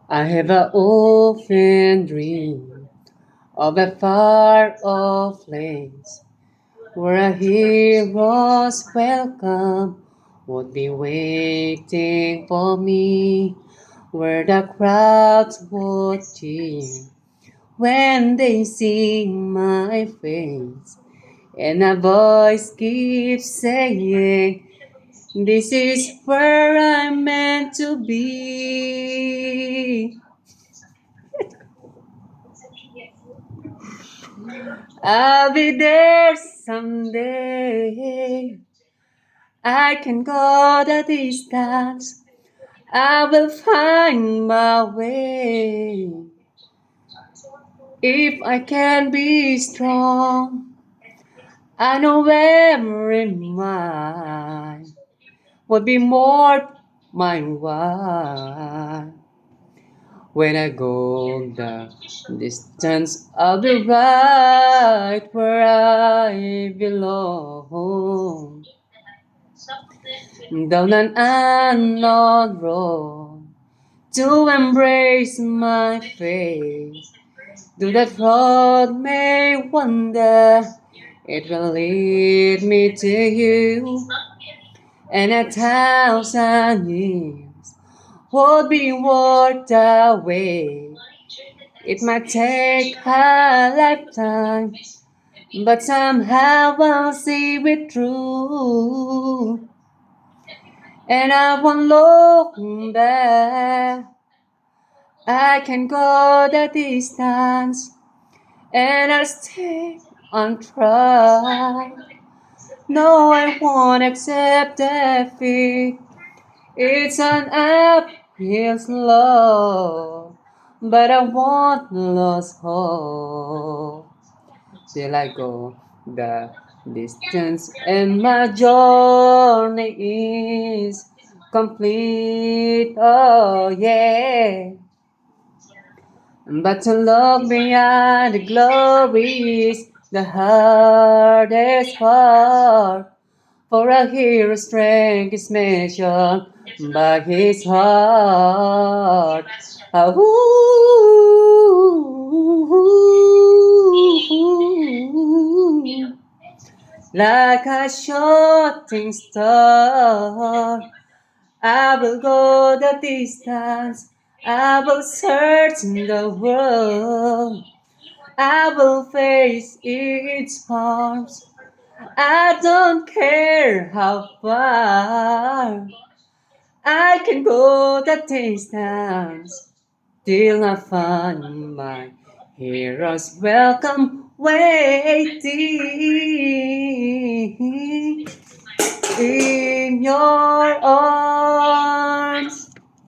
I have an often dream of a far off place where a hero's welcome would be waiting for me, where the crowds would cheer when they see my face, and a voice keeps saying, "This is where I'm meant to be." I'll be there someday. I can go the distance. I will find my way. If I can be strong, I know every mile will be more my one. When I go the distance, I'll be right where I belong. Down an unknown road to embrace my fate. Do that road may wander, it will lead me to you, and 1,000 years would be worth the wait. It might take a lifetime, but somehow I'll see it through, and I won't look back. I can go the distance, and I'll stay on track. No, I won't accept defeat. It's an uphill slope, but I won't lose hope till I go the distance, and my journey is complete. Oh yeah. But to look beyond the glory is the hardest part. For a hero's strength is measured by his heart. Ah, ooh, like a shooting star, I will go the distance. I will search the world. I will face its harms. I don't care how far. I can go the distance till I find my hero's welcome waiting in your arms.